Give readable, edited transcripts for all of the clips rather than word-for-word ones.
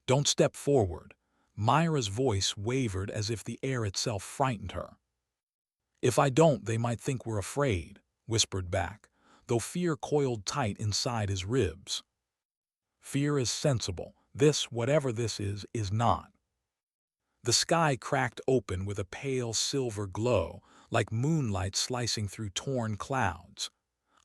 Don't step forward. Myra's voice wavered as if the air itself frightened her. If I don't, they might think we're afraid, whispered back, though fear coiled tight inside his ribs. Fear is sensible. This, whatever this is not. The sky cracked open with a pale silver glow, like moonlight slicing through torn clouds.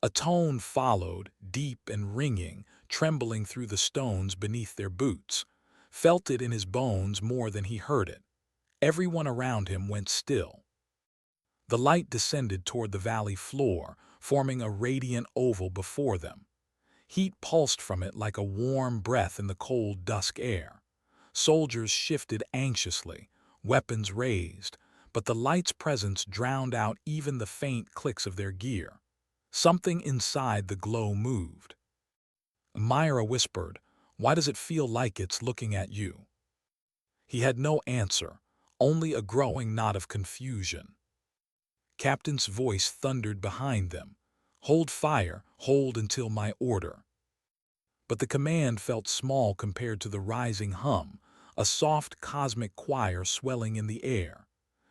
A tone followed, deep and ringing, trembling through the stones beneath their boots. Felt it in his bones more than he heard it. Everyone around him went still. The light descended toward the valley floor, forming a radiant oval before them. Heat pulsed from it like a warm breath in the cold dusk air. Soldiers shifted anxiously, weapons raised, but the light's presence drowned out even the faint clicks of their gear. Something inside the glow moved. Myra whispered, "Why does it feel like it's looking at you?" He had no answer, only a growing knot of confusion. Captain's voice thundered behind them, "Hold fire, hold until my order." But the command felt small compared to the rising hum, a soft cosmic choir swelling in the air.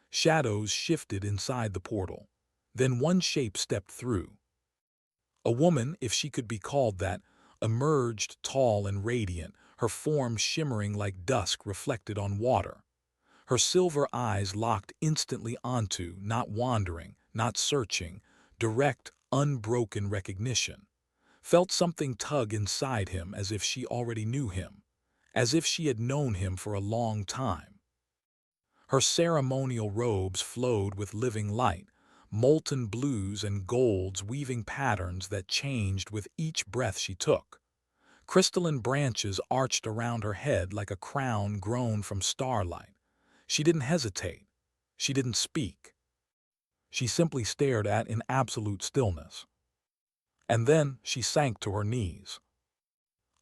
Shadows shifted inside the portal. Then one shape stepped through. A woman, if she could be called that, emerged tall and radiant, her form shimmering like dusk reflected on water. Her silver eyes locked instantly onto, not wandering, not searching, direct, unbroken recognition. Felt something tug inside him as if she already knew him, as if she had known him for a long time. Her ceremonial robes flowed with living light, molten blues and golds weaving patterns that changed with each breath she took. Crystalline branches arched around her head like a crown grown from starlight. She didn't hesitate. She didn't speak. She simply stared at in absolute stillness. And then she sank to her knees.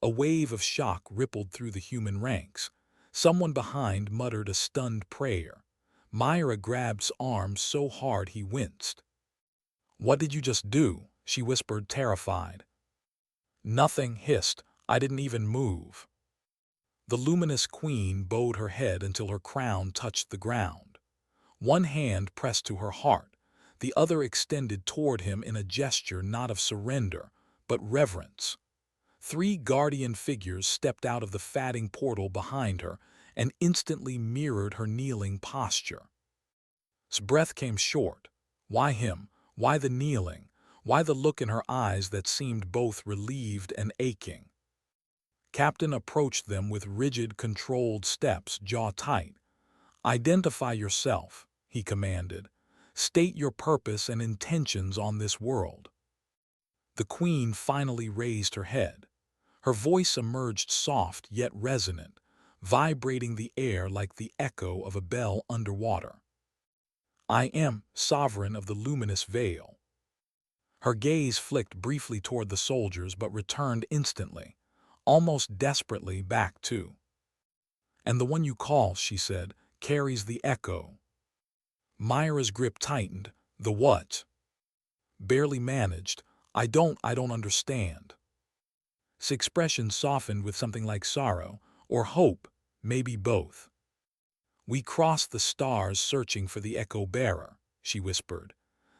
A wave of shock rippled through the human ranks. Someone behind muttered a stunned prayer. Myra grabbed his arm so hard he winced. "What did you just do?" she whispered, terrified. "Nothing," hissed. "I didn't even move." The luminous queen bowed her head until her crown touched the ground. One hand pressed to her heart, the other extended toward him in a gesture not of surrender, but reverence. Three guardian figures stepped out of the fatting portal behind her and instantly mirrored her kneeling posture. His breath came short. Why him? Why the kneeling? Why the look in her eyes that seemed both relieved and aching? Captain approached them with rigid, controlled steps, jaw tight. "Identify yourself," he commanded. "State your purpose and intentions on this world." The queen finally raised her head. Her voice emerged soft yet resonant, vibrating the air like the echo of a bell underwater. "I am sovereign of the luminous veil." Her gaze flicked briefly toward the soldiers but returned instantly, almost desperately back to. "And the one you call," she said, "carries the echo." Myra's grip tightened. "The what?" Barely managed. I don't understand." His expression softened with something like sorrow, or hope, maybe both. "We crossed the stars searching for the echo-bearer," she whispered.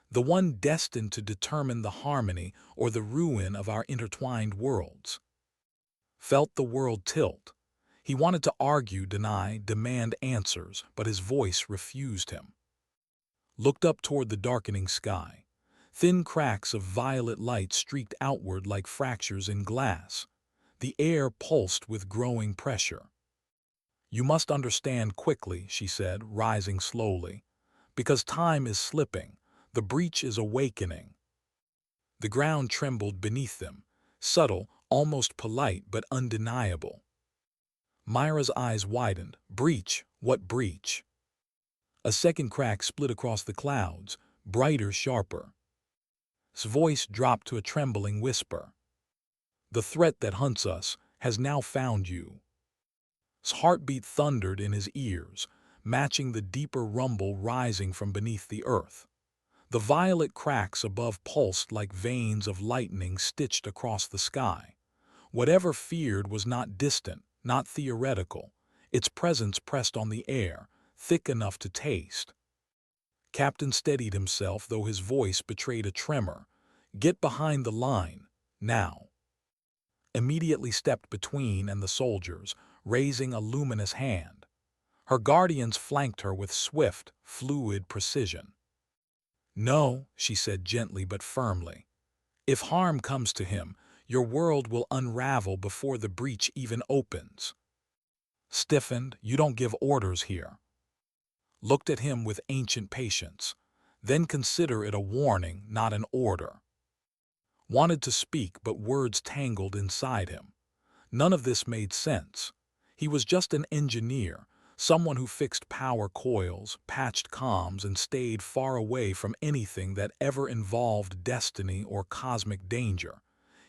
"The one destined to determine the harmony or the ruin of our intertwined worlds." Felt the world tilt. He wanted to argue, deny, demand answers, but his voice refused him. Looked up toward the darkening sky. Thin cracks of violet light streaked outward like fractures in glass. The air pulsed with growing pressure. "You must understand quickly," she said, rising slowly. "Because time is slipping. The breach is awakening." The ground trembled beneath them, subtle, almost polite but undeniable. Myra's eyes widened. "Breach? What breach?" A second crack split across the clouds, brighter, sharper. His voice dropped to a trembling whisper. "The threat that hunts us has now found you." His heartbeat thundered in his ears, matching the deeper rumble rising from beneath the earth. The violet cracks above pulsed like veins of lightning stitched across the sky. Whatever feared was not distant, not theoretical, its presence pressed on the air, thick enough to taste. Captain steadied himself, though his voice betrayed a tremor. "Get behind the line, now." Immediately stepped between and the soldiers, raising a luminous hand. Her guardians flanked her with swift, fluid precision. "No," she said gently but firmly. "If harm comes to him, your world will unravel before the breach even opens." Stiffened, "You don't give orders here." Looked at him with ancient patience. "Then consider it a warning, not an order." Wanted to speak, but words tangled inside him. None of this made sense. He was just an engineer, someone who fixed power coils, patched comms, and stayed far away from anything that ever involved destiny or cosmic danger.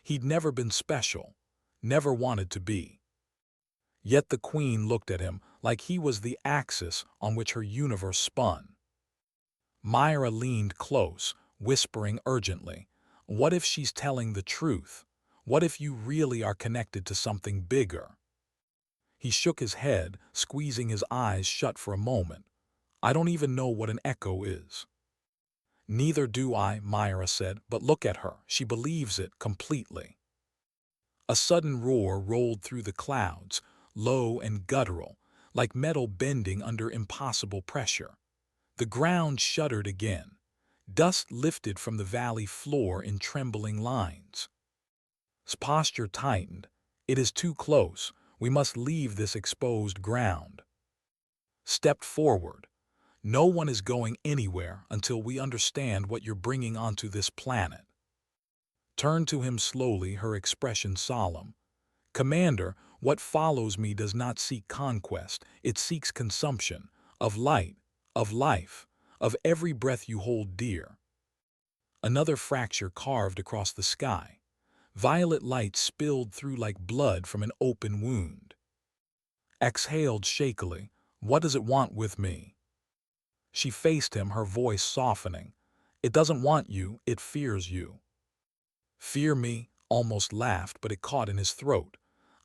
He'd never been special, never wanted to be. Yet the Queen looked at him like he was the axis on which her universe spun. Myra leaned close, whispering urgently, "What if she's telling the truth? What if you really are connected to something bigger?" He shook his head, squeezing his eyes shut for a moment. "I don't even know what an echo is." "Neither do I," Myra said, "but look at her. She believes it completely." A sudden roar rolled through the clouds, low and guttural, like metal bending under impossible pressure. The ground shuddered again. Dust lifted from the valley floor in trembling lines. His posture tightened. "It is too close. We must leave this exposed ground." Stepped forward. "No one is going anywhere until we understand what you're bringing onto this planet." Turned to him slowly, her expression solemn. "Commander, what follows me does not seek conquest. It seeks consumption, of light, of life, of every breath you hold dear." Another fracture carved across the sky. Violet light spilled through like blood from an open wound. Exhaled shakily. "What does it want with me?" She faced him, her voice softening. "It doesn't want you, it fears you." "Fear me?" Almost laughed, but it caught in his throat.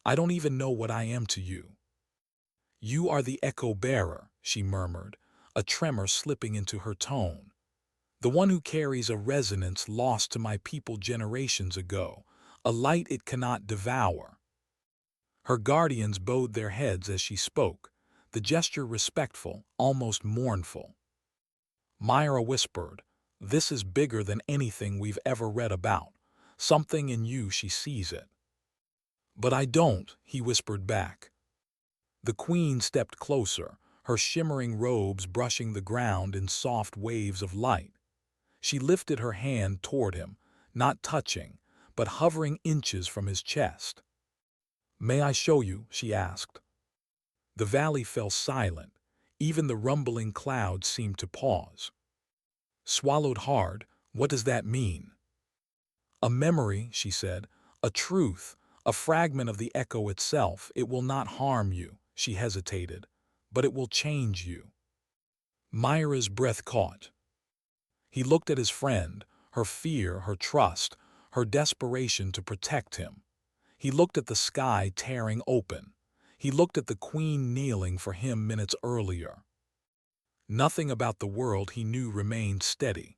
"I don't even know what I am to you." "You are the echo bearer," she murmured, a tremor slipping into her tone. "The one who carries a resonance lost to my people generations ago, a light it cannot devour." Her guardians bowed their heads as she spoke, the gesture respectful, almost mournful. Myra whispered, "This is bigger than anything we've ever read about. Something in you, she sees it." "But I don't," he whispered back. The Queen stepped closer, her shimmering robes brushing the ground in soft waves of light. She lifted her hand toward him, not touching, but hovering inches from his chest. "May I show you?" she asked. The valley fell silent. Even the rumbling clouds seemed to pause. Swallowed hard. "What does that mean?" "A memory," she said, "a truth, a fragment of the echo itself. It will not harm you," she hesitated, "but it will change you." Myra's breath caught. He looked at his friend, her fear, her trust, her desperation to protect him. He looked at the sky tearing open. He looked at the Queen kneeling for him minutes earlier. Nothing about the world he knew remained steady,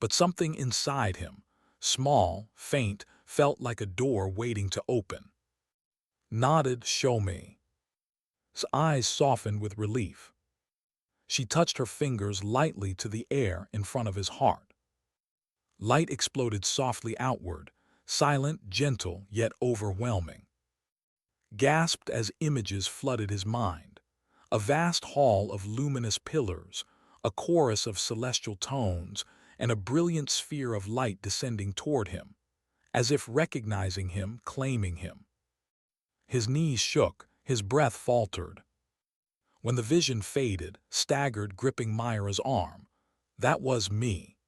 but something inside him, small, faint, felt like a door waiting to open. Nodded, "Show me." His eyes softened with relief. She touched her fingers lightly to the air in front of his heart. Light exploded softly outward, silent, gentle, yet overwhelming. Gasped as images flooded his mind. A vast hall of luminous pillars, a chorus of celestial tones, and a brilliant sphere of light descending toward him, as if recognizing him, claiming him. His knees shook, his breath faltered. When the vision faded, staggered, gripping Myra's arm, "That was me."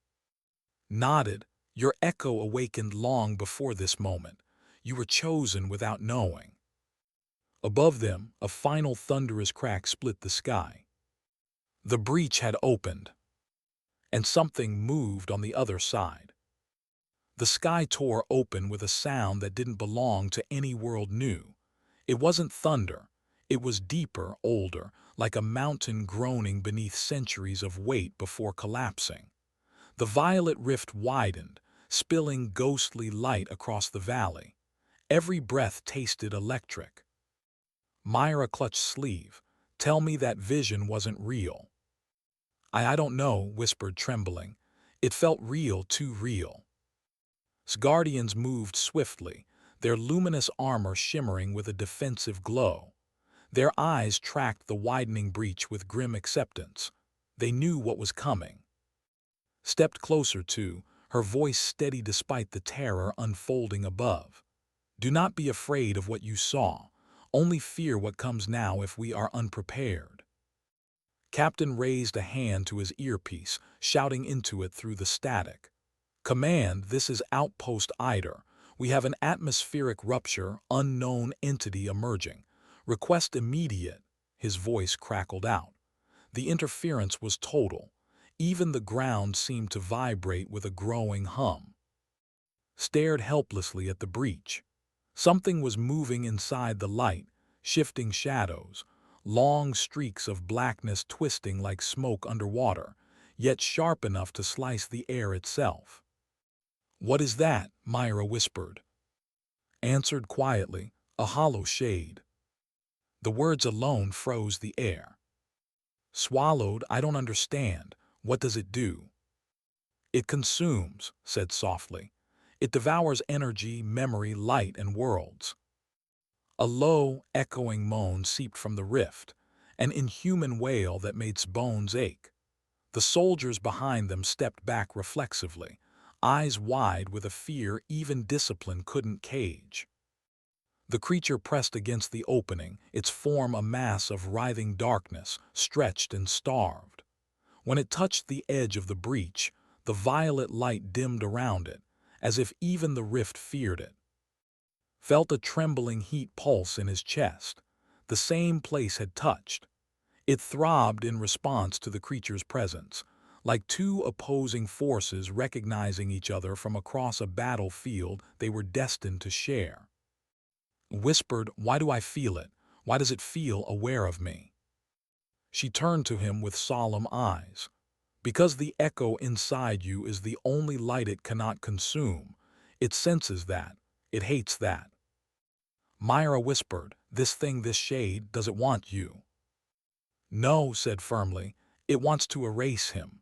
Nodded, "Your echo awakened long before this moment. You were chosen without knowing." Above them, a final thunderous crack split the sky. The breach had opened, and something moved on the other side. The sky tore open with a sound that didn't belong to any world new. It wasn't thunder. It was deeper, older, like a mountain groaning beneath centuries of weight before collapsing. The violet rift widened, spilling ghostly light across the valley. Every breath tasted electric. Myra clutched sleeve. Tell me that vision wasn't real. I don't know, whispered trembling. It felt real, too real. Guardians moved swiftly, their luminous armor shimmering with a defensive glow. Their eyes tracked the widening breach with grim acceptance. They knew what was coming. Stepped closer too, her voice steady despite the terror unfolding above. Do not be afraid of what you saw. Only fear what comes now if we are unprepared. Captain raised a hand to his earpiece, shouting into it through the static. Command, this is Outpost Eider. We have an atmospheric rupture, unknown entity emerging. Request immediate. His voice crackled out. The interference was total. Even the ground seemed to vibrate with a growing hum. Stared helplessly at the breach. Something was moving inside the light, shifting shadows, long streaks of blackness twisting like smoke underwater, yet sharp enough to slice the air itself. What is that? Myra whispered. Answered quietly, a hollow shade. The words alone froze the air. Swallowed, I don't understand. What does it do? It consumes, said softly. It devours energy, memory, light, and worlds. A low, echoing moan seeped from the rift, an inhuman wail that made bones ache. The soldiers behind them stepped back reflexively, eyes wide with a fear even discipline couldn't cage. The creature pressed against the opening, its form a mass of writhing darkness, stretched and starved. When it touched the edge of the breach, the violet light dimmed around it, as if even the rift feared it. Felt a trembling heat pulse in his chest. The same place had touched. It throbbed in response to the creature's presence, like two opposing forces recognizing each other from across a battlefield they were destined to share. Whispered, why do I feel it? Why does it feel aware of me? She turned to him with solemn eyes. Because the echo inside you is the only light it cannot consume. It senses that. It hates that. Myra whispered, this thing, this shade, does it want you? No, said firmly, it wants to erase him.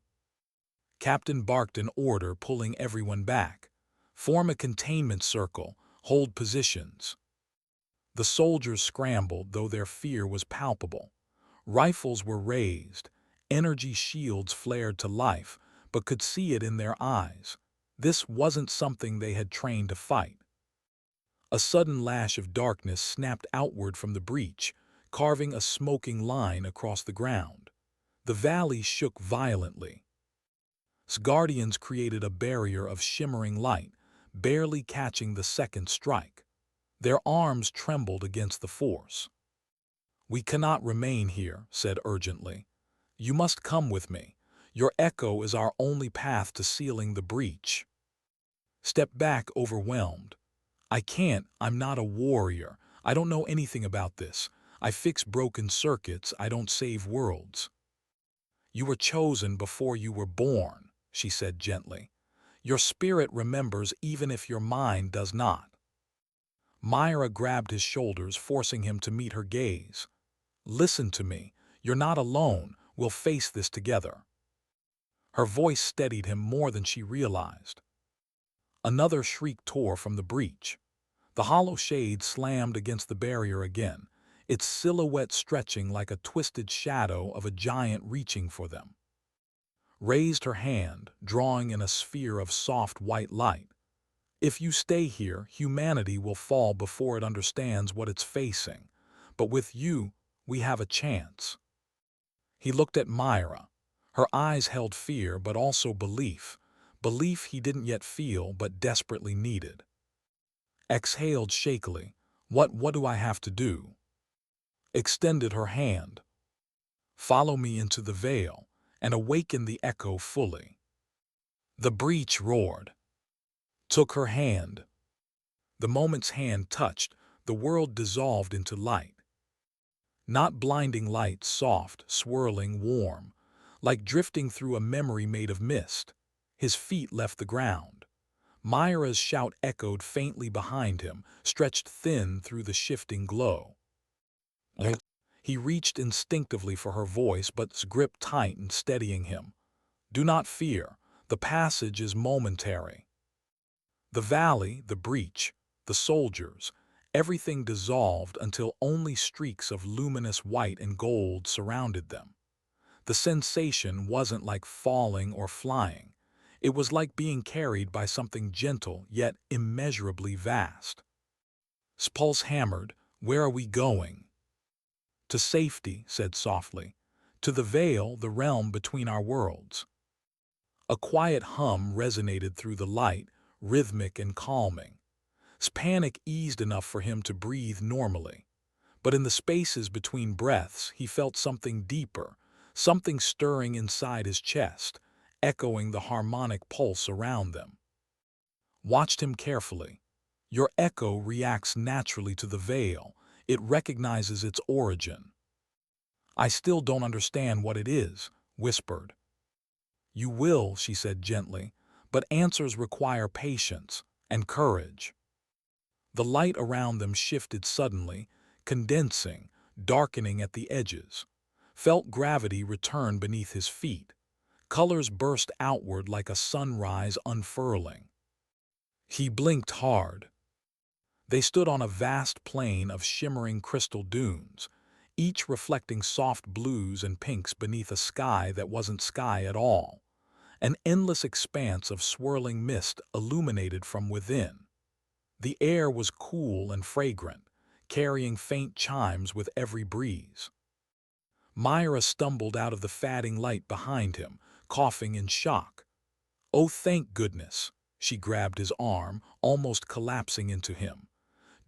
Captain barked an order, pulling everyone back. Form a containment circle, hold positions. The soldiers scrambled, though their fear was palpable. Rifles were raised, energy shields flared to life, but could see it in their eyes. This wasn't something they had trained to fight. A sudden lash of darkness snapped outward from the breach, carving a smoking line across the ground. The valley shook violently. Guardians created a barrier of shimmering light, barely catching the second strike. Their arms trembled against the force. We cannot remain here, said urgently. You must come with me. Your echo is our only path to sealing the breach. Step back, overwhelmed. I can't, I'm not a warrior. I don't know anything about this. I fix broken circuits, I don't save worlds. You were chosen before you were born, she said gently. Your spirit remembers even if your mind does not. Myra grabbed his shoulders, forcing him to meet her gaze. Listen to me. You're not alone. We'll face this together. Her voice steadied him more than she realized. Another shriek tore from the breach. The hollow shade slammed against the barrier again, its silhouette stretching like a twisted shadow of a giant reaching for them. Raised her hand, drawing in a sphere of soft white light. If you stay here, humanity will fall before it understands what it's facing. But with you, we have a chance. He looked at Myra. Her eyes held fear but also belief. Belief he didn't yet feel but desperately needed. Exhaled shakily. What do I have to do? Extended her hand. Follow me into the veil and awaken the echo fully. The breach roared. Took her hand. The moment's hand touched, The world dissolved into light. Not blinding light, soft, swirling, warm, like drifting through a memory made of mist. His feet left the ground. Myra's shout echoed faintly behind him, stretched thin through the shifting glow. He reached instinctively for her voice, but gripped tight and steadying him. Do not fear. The passage is momentary. The valley, the breach, the soldiers, everything dissolved until only streaks of luminous white and gold surrounded them. The sensation wasn't like falling or flying. It was like being carried by something gentle yet immeasurably vast. Spulse hammered. Where are we going? To safety, said softly. To the veil, the realm between our worlds. A quiet hum resonated through the light, rhythmic and calming. Panic eased enough for him to breathe normally. But in the spaces between breaths, he felt something deeper, something stirring inside his chest, echoing the harmonic pulse around them. Watched him carefully. Your echo reacts naturally to the veil. It recognizes its origin. I still don't understand what it is, whispered. You will, she said gently, but answers require patience and courage. The light around them shifted suddenly, condensing, darkening at the edges. Felt gravity return beneath his feet. Colors burst outward like a sunrise unfurling. He blinked hard. They stood on a vast plain of shimmering crystal dunes, each reflecting soft blues and pinks beneath a sky that wasn't sky at all. An endless expanse of swirling mist illuminated from within. The air was cool and fragrant, carrying faint chimes with every breeze. Myra stumbled out of the fading light behind him, coughing in shock. Oh, thank goodness! She grabbed his arm, almost collapsing into him.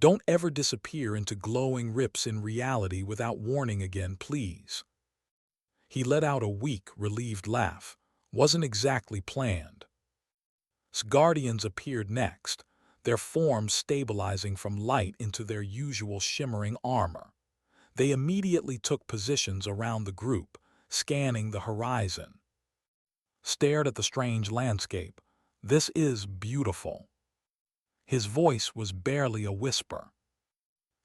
Don't ever disappear into glowing rips in reality without warning again, please. He let out a weak, relieved laugh. Wasn't exactly planned. Guardians appeared next, their forms stabilizing from light into their usual shimmering armor. They immediately took positions around the group, scanning the horizon. Stared at the strange landscape. This is beautiful. His voice was barely a whisper.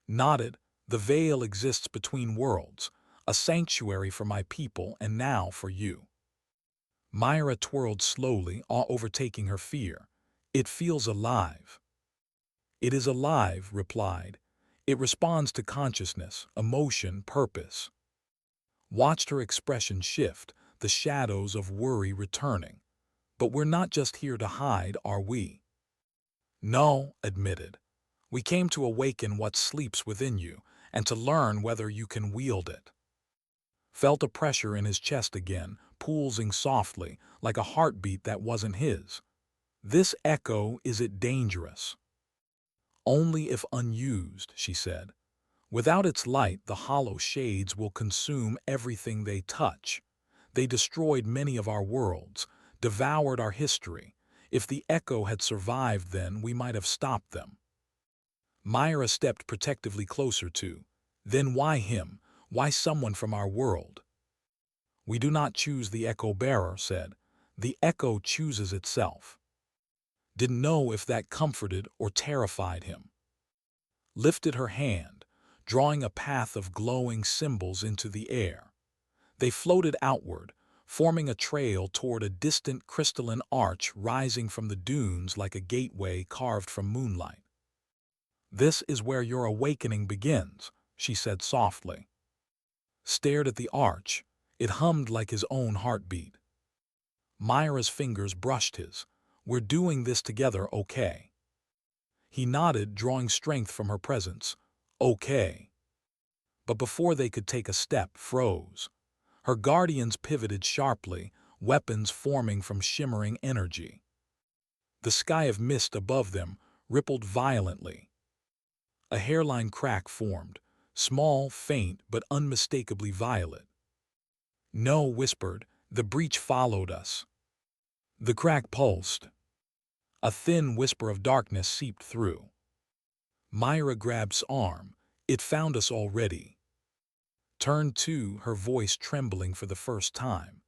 Nodded. The veil exists between worlds, a sanctuary for my people and now for you. Myra twirled slowly, awe overtaking her fear. It feels alive. It is alive, replied. It responds to consciousness, emotion, purpose. Watched her expression shift, the shadows of worry returning. But we're not just here to hide, are we? No, admitted. We came to awaken what sleeps within you, and to learn whether you can wield it. Felt a pressure in his chest again, pulsing softly, like a heartbeat that wasn't his. This echo, is it dangerous? Only if unused, she said. Without its light, the hollow shades will consume everything they touch. They destroyed many of our worlds, devoured our history. If the echo had survived then, we might have stopped them. Myra stepped protectively closer to. Then why him? Why someone from our world? We do not choose the echo-bearer, said. The echo chooses itself. Didn't know if that comforted or terrified him. Lifted her hand, drawing a path of glowing symbols into the air. They floated outward, forming a trail toward a distant crystalline arch rising from the dunes like a gateway carved from moonlight. This is where your awakening begins, she said softly. Stared at the arch. It hummed like his own heartbeat. Myra's fingers brushed his. We're doing this together, okay? He nodded, drawing strength from her presence. Okay. But before they could take a step, froze. Her guardians pivoted sharply, weapons forming from shimmering energy. The sky of mist above them rippled violently. A hairline crack formed, small, faint, but unmistakably violet. No, whispered, the breach followed us. The crack pulsed. A thin whisper of darkness seeped through. Myra grabs arm. It found us already. Turn 2, her voice trembling for the first time.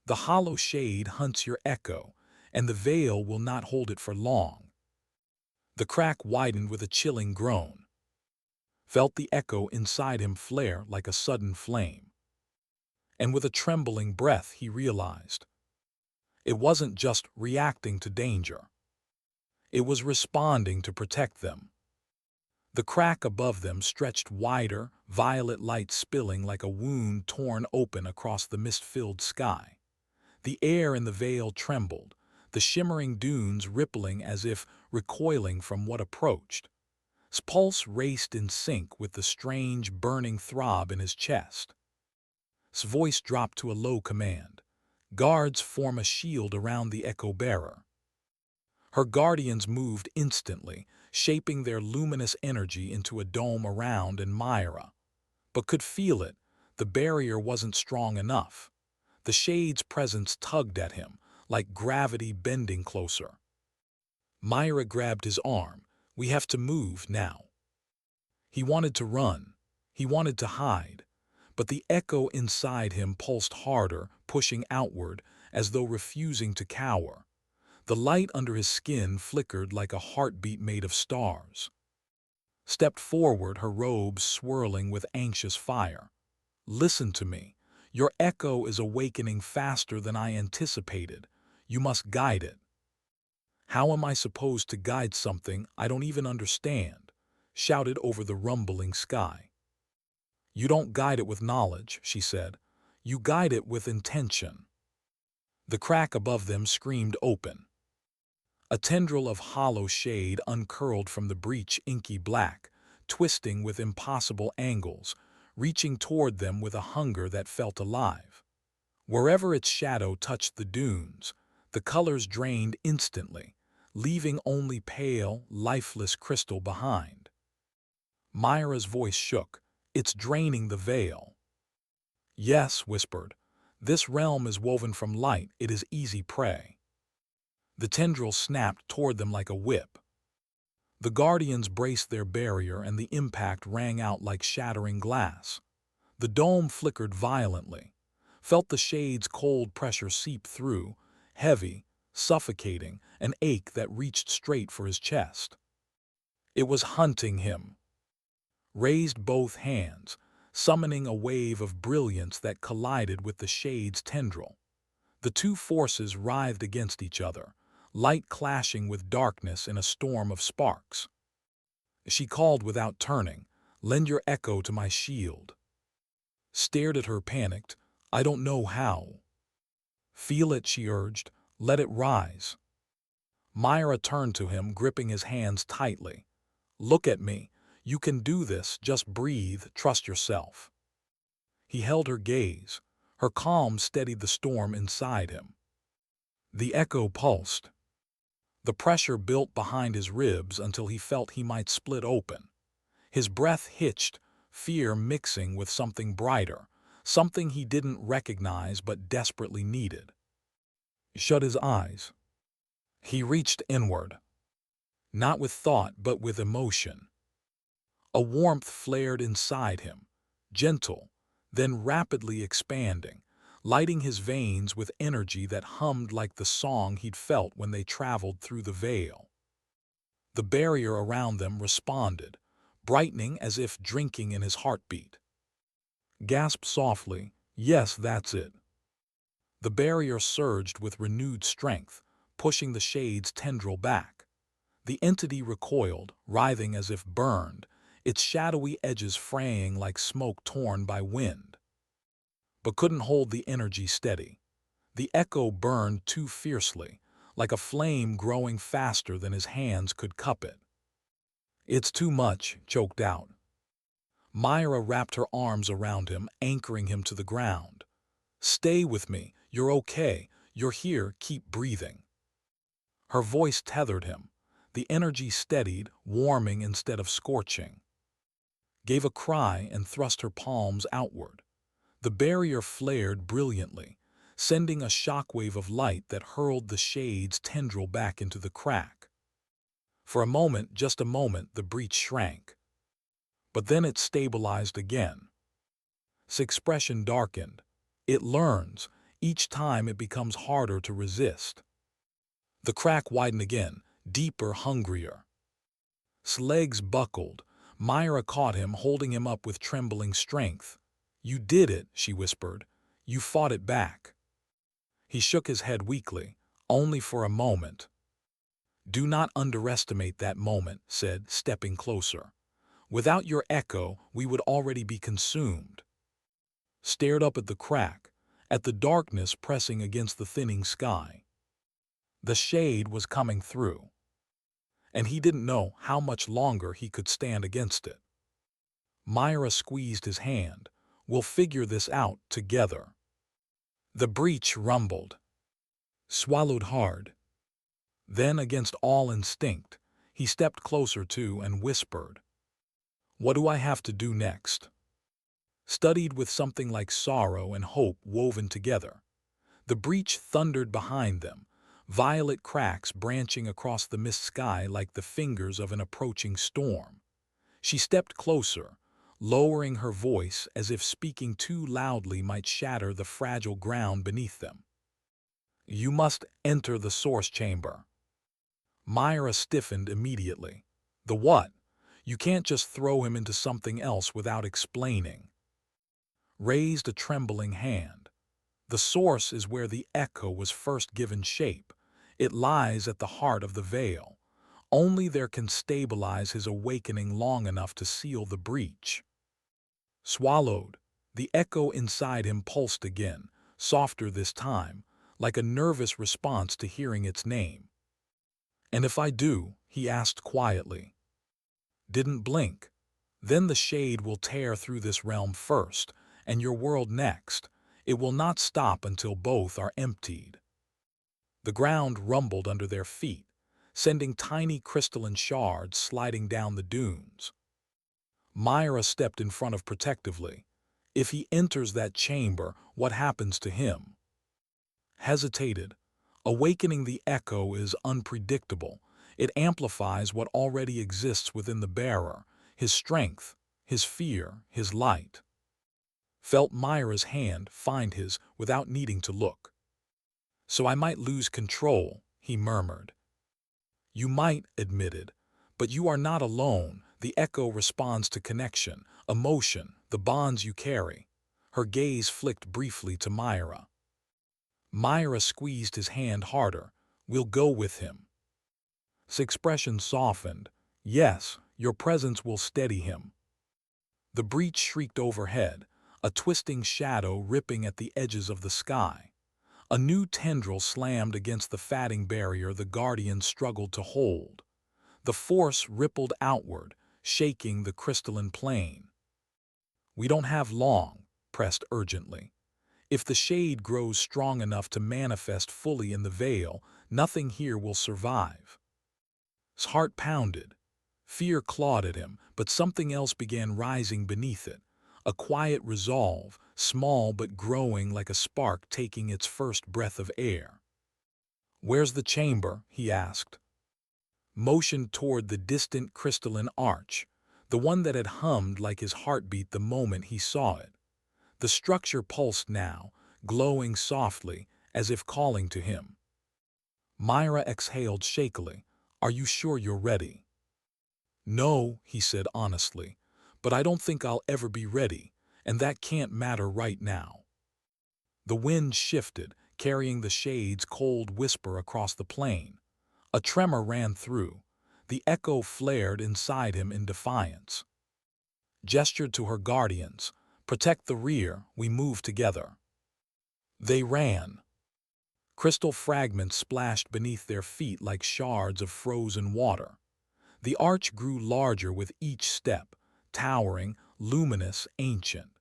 The hollow shade hunts your echo, and the veil will not hold it for long. The crack widened with a chilling groan. Felt the echo inside him flare like a sudden flame. And with a trembling breath he realized. It wasn't just reacting to danger. It was responding to protect them. The crack above them stretched wider, violet light spilling like a wound torn open across the mist-filled sky. The air in the vale trembled, the shimmering dunes rippling as if recoiling from what approached. His pulse raced in sync with the strange, burning throb in his chest. His voice dropped to a low command. Guards form a shield around the echo-bearer. Her guardians moved instantly, shaping their luminous energy into a dome around and Myra, but could feel it. The barrier wasn't strong enough. The shade's presence tugged at him, like gravity bending closer. Myra grabbed his arm. We have to move now. He wanted to run. He wanted to hide. But the echo inside him pulsed harder, pushing outward, as though refusing to cower. The light under his skin flickered like a heartbeat made of stars. Stepped forward, her robes swirling with anxious fire. Listen to me. Your echo is awakening faster than I anticipated. You must guide it. How am I supposed to guide something I don't even understand? Shouted over the rumbling sky. You don't guide it with knowledge, she said. You guide it with intention. The crack above them screamed open. A tendril of hollow shade uncurled from the breach, inky black, twisting with impossible angles, reaching toward them with a hunger that felt alive. Wherever its shadow touched the dunes, the colors drained instantly, leaving only pale, lifeless crystal behind. Myra's voice shook. It's draining the veil. Yes, whispered. This realm is woven from light. It is easy prey. The tendril snapped toward them like a whip. The guardians braced their barrier and the impact rang out like shattering glass. The dome flickered violently, felt the shade's cold pressure seep through, heavy, suffocating, an ache that reached straight for his chest. It was hunting him. Raised both hands, summoning a wave of brilliance that collided with the shade's tendril. The two forces writhed against each other, light clashing with darkness in a storm of sparks. She called without turning, "Lend your echo to my shield." Stared at her panicked, "I don't know how." "Feel it," she urged. "Let it rise." Myra turned to him, gripping his hands tightly. "Look at me. You can do this. Just breathe. Trust yourself." He held her gaze. Her calm steadied the storm inside him. The echo pulsed. The pressure built behind his ribs until he felt he might split open. His breath hitched, fear mixing with something brighter, something he didn't recognize but desperately needed. He shut his eyes. He reached inward. Not with thought, but with emotion. A warmth flared inside him, gentle, then rapidly expanding, lighting his veins with energy that hummed like the song he'd felt when they traveled through the veil. The barrier around them responded, brightening as if drinking in his heartbeat. Gasped softly, "Yes, that's it." The barrier surged with renewed strength, pushing the shade's tendril back. The entity recoiled, writhing as if burned, its shadowy edges fraying like smoke torn by wind. But couldn't hold the energy steady. The echo burned too fiercely, like a flame growing faster than his hands could cup it. "It's too much," choked out. Myra wrapped her arms around him, anchoring him to the ground. "Stay with me. You're okay. You're here. Keep breathing." Her voice tethered him. The energy steadied, warming instead of scorching. Gave a cry and thrust her palms outward. The barrier flared brilliantly, sending a shockwave of light that hurled the shade's tendril back into the crack. For a moment, just a moment, the breach shrank. But then it stabilized again. Its expression darkened. It learns. Each time it becomes harder to resist. The crack widened again, deeper, hungrier. His legs buckled. Myra caught him, holding him up with trembling strength. "You did it," she whispered. "You fought it back." He shook his head weakly. "Only for a moment." "Do not underestimate that moment," said, stepping closer. "Without your echo, we would already be consumed." Stared up at the crack, at the darkness pressing against the thinning sky. The shade was coming through, and he didn't know how much longer he could stand against it. Myra squeezed his hand. "We'll figure this out together." The breach rumbled, swallowed hard. Then, against all instinct, he stepped closer to and whispered, "What do I have to do next?" Studied with something like sorrow and hope woven together. The breach thundered behind them, violet cracks branching across the mist sky like the fingers of an approaching storm. She stepped closer, lowering her voice as if speaking too loudly might shatter the fragile ground beneath them. "You must enter the source chamber." Myra stiffened immediately. "The what? You can't just throw him into something else without explaining." Raised a trembling hand. "The source is where the echo was first given shape. It lies at the heart of the veil. Only there can stabilize his awakening long enough to seal the breach." Swallowed, the echo inside him pulsed again, softer this time, like a nervous response to hearing its name. "And if I do?" he asked quietly. "Didn't blink. Then the shade will tear through this realm first, and your world next. It will not stop until both are emptied." The ground rumbled under their feet, sending tiny crystalline shards sliding down the dunes. Myra stepped in front of protectively. "If he enters that chamber, what happens to him?" Hesitated. "Awakening the echo is unpredictable. It amplifies what already exists within the bearer, his strength, his fear, his light." Felt Myra's hand find his without needing to look. "So I might lose control," he murmured. "You might," admitted, "but you are not alone. The echo responds to connection, emotion, the bonds you carry." Her gaze flicked briefly to Myra. Myra squeezed his hand harder. "We'll go with him." His expression softened. "Yes, your presence will steady him." The breach shrieked overhead, a twisting shadow ripping at the edges of the sky. A new tendril slammed against the fatting barrier the guardians struggled to hold. The force rippled outward, shaking the crystalline plane. "We don't have long," pressed urgently. "If the shade grows strong enough to manifest fully in the veil, nothing here will survive." His heart pounded. Fear clawed at him, but something else began rising beneath it. A quiet resolve, small but growing like a spark taking its first breath of air. "Where's the chamber?" he asked. Motioned toward the distant crystalline arch, the one that had hummed like his heartbeat the moment he saw it. The structure pulsed now, glowing softly, as if calling to him. Myra exhaled shakily. "Are you sure you're ready?" "No," he said honestly, "but I don't think I'll ever be ready, and that can't matter right now." The wind shifted, carrying the shade's cold whisper across the plain. A tremor ran through. The echo flared inside him in defiance. Gestured to her guardians. "Protect the rear, we move together." They ran. Crystal fragments splashed beneath their feet like shards of frozen water. The arch grew larger with each step, towering, luminous, ancient.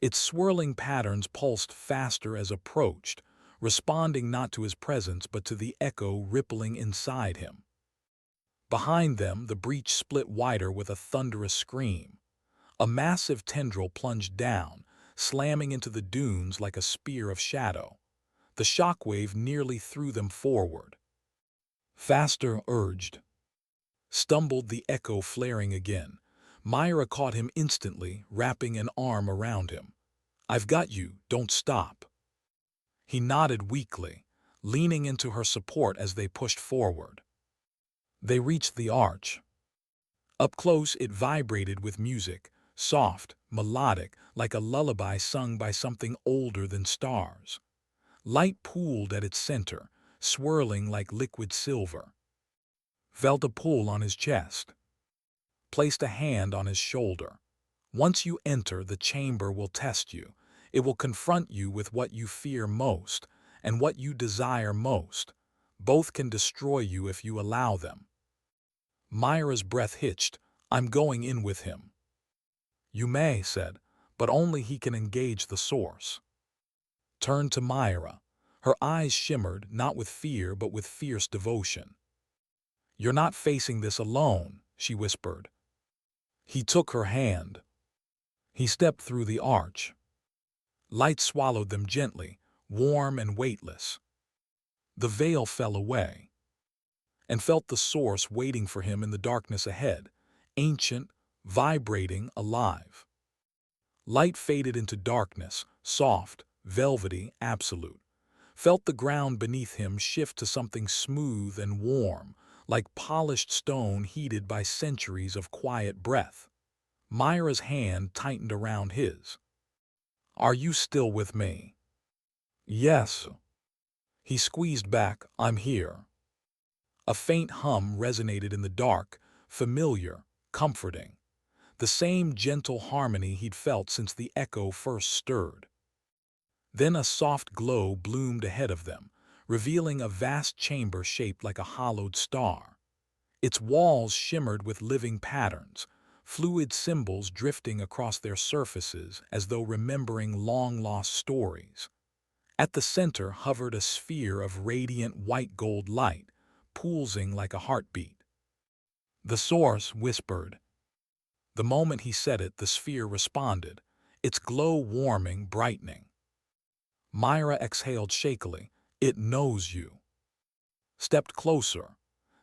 Its swirling patterns pulsed faster as approached, responding not to his presence but to the echo rippling inside him. Behind them, the breach split wider with a thunderous scream. A massive tendril plunged down, slamming into the dunes like a spear of shadow. The shockwave nearly threw them forward. "Faster," urged. Stumbled the echo flaring again. Myra caught him instantly, wrapping an arm around him. "I've got you, don't stop." He nodded weakly, leaning into her support as they pushed forward. They reached the arch. Up close it vibrated with music, soft, melodic, like a lullaby sung by something older than stars. Light pooled at its center, swirling like liquid silver. Felt a pull on his chest. Placed a hand on his shoulder. "Once you enter, the chamber will test you. It will confront you with what you fear most and what you desire most. Both can destroy you if you allow them." Myra's breath hitched. "I'm going in with him." "You may," said, "but only he can engage the source." Turned to Myra. Her eyes shimmered, not with fear but with fierce devotion. "You're not facing this alone," she whispered. He took her hand. He stepped through the arch. Light swallowed them gently, warm and weightless. The veil fell away, and felt the source waiting for him in the darkness ahead, ancient, vibrating, alive. Light faded into darkness, soft, velvety, absolute. Felt the ground beneath him shift to something smooth and warm, like polished stone heated by centuries of quiet breath. Myra's hand tightened around his. "Are you still with me?" "Yes." He squeezed back. "I'm here." A faint hum resonated in the dark, familiar, comforting. The same gentle harmony he'd felt since the echo first stirred. Then a soft glow bloomed ahead of them, revealing a vast chamber shaped like a hollowed star. Its walls shimmered with living patterns, fluid symbols drifting across their surfaces as though remembering long-lost stories. At the center hovered a sphere of radiant white-gold light, pulsing like a heartbeat. "The source," whispered. The moment he said it, the sphere responded, its glow warming, brightening. Myra exhaled shakily. "It knows you." Stepped closer.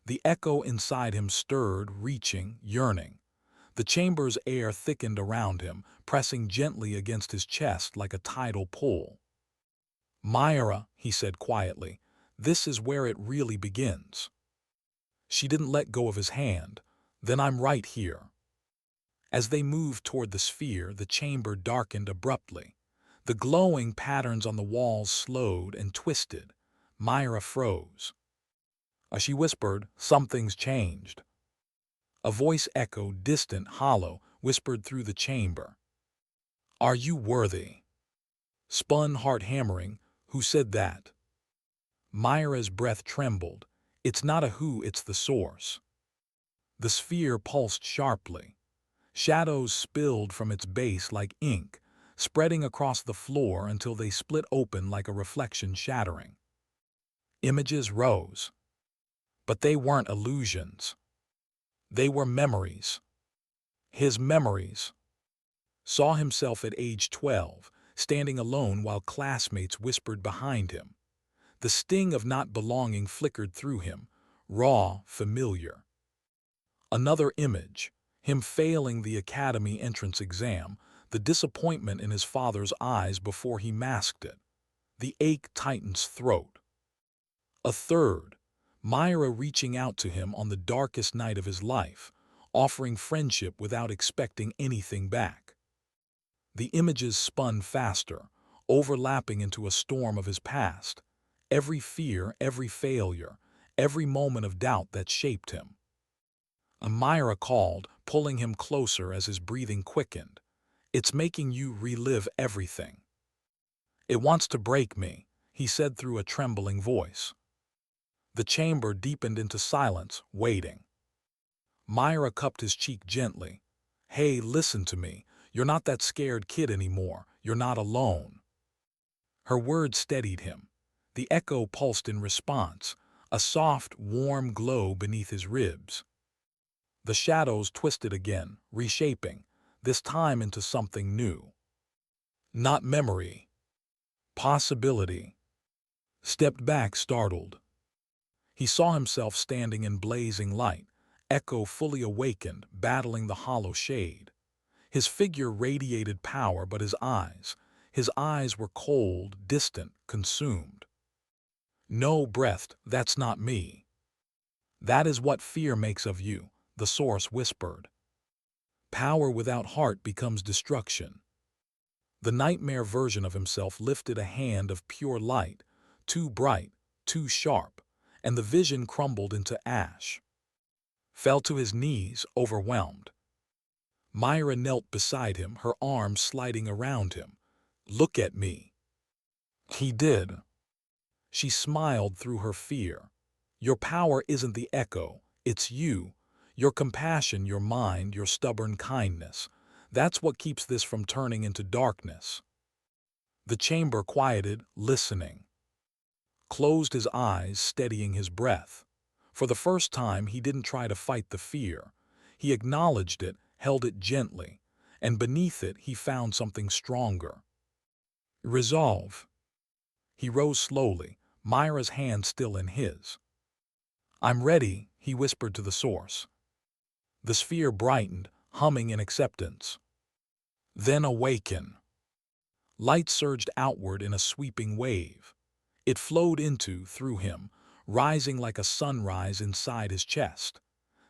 The echo inside him stirred, reaching, yearning. The chamber's air thickened around him, pressing gently against his chest like a tidal pull. "Myra," he said quietly, "this is where it really begins." She didn't let go of his hand. "Then I'm right here." As they moved toward the sphere, the chamber darkened abruptly. The glowing patterns on the walls slowed and twisted. Myra froze. She whispered, "Something's changed." A voice echoed, distant, hollow, whispered through the chamber. "Are you worthy?" Spun, heart hammering. "Who said that?" Myra's breath trembled. "It's not a who, it's the source." The sphere pulsed sharply. Shadows spilled from its base like ink, spreading across the floor until they split open like a reflection shattering. Images rose. But they weren't illusions. They were memories. His memories. Saw himself at age 12, standing alone while classmates whispered behind him. The sting of not belonging flickered through him, raw, familiar. Another image, him failing the academy entrance exam, the disappointment in his father's eyes before he masked it. The ache tightened throat. A third, Myra reaching out to him on the darkest night of his life, offering friendship without expecting anything back. The images spun faster, overlapping into a storm of his past. Every fear, every failure, every moment of doubt that shaped him. Myra called, pulling him closer as his breathing quickened. "It's making you relive everything." "It wants to break me," he said through a trembling voice. The chamber deepened into silence, waiting. Myra cupped his cheek gently. "Hey, listen to me. You're not that scared kid anymore. You're not alone." Her words steadied him. The echo pulsed in response, a soft, warm glow beneath his ribs. The shadows twisted again, reshaping, this time into something new. Not memory. Possibility. Stepped back, startled. He saw himself standing in blazing light, Echo fully awakened, battling the hollow shade. His figure radiated power, but his eyes were cold, distant, consumed. "No," breathed, "that's not me." "That is what fear makes of you," the source whispered. "Power without heart becomes destruction." The nightmare version of himself lifted a hand of pure light, too bright, too sharp, and the vision crumbled into ash. Fell to his knees, overwhelmed. Myra knelt beside him, her arms sliding around him. "Look at me." He did. She smiled through her fear. "Your power isn't the echo, it's you. Your compassion, your mind, your stubborn kindness. That's what keeps this from turning into darkness." The chamber quieted, listening. Closed his eyes, steadying his breath. For the first time, he didn't try to fight the fear. He acknowledged it, held it gently, and beneath it he found something stronger. Resolve. He rose slowly, Myra's hand still in his. "I'm ready," he whispered to the source. The sphere brightened, humming in acceptance. "Then awaken." Light surged outward in a sweeping wave. It flowed through him, rising like a sunrise inside his chest.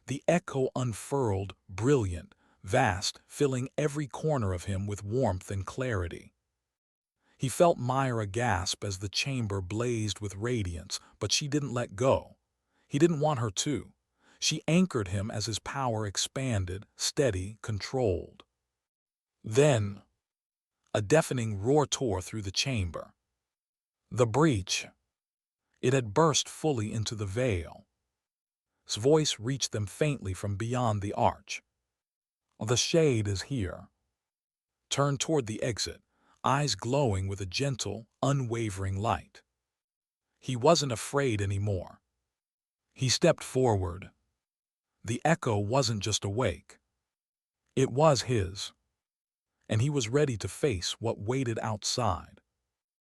The echo unfurled, brilliant, vast, filling every corner of him with warmth and clarity. He felt Myra gasp as the chamber blazed with radiance, but she didn't let go. He didn't want her to. She anchored him as his power expanded, steady, controlled. Then, a deafening roar tore through the chamber. The breach. It had burst fully into the veil. His voice reached them faintly from beyond the arch. "The shade is here." Turned toward the exit, eyes glowing with a gentle, unwavering light. He wasn't afraid anymore. He stepped forward. The echo wasn't just awake. It was his. And he was ready to face what waited outside.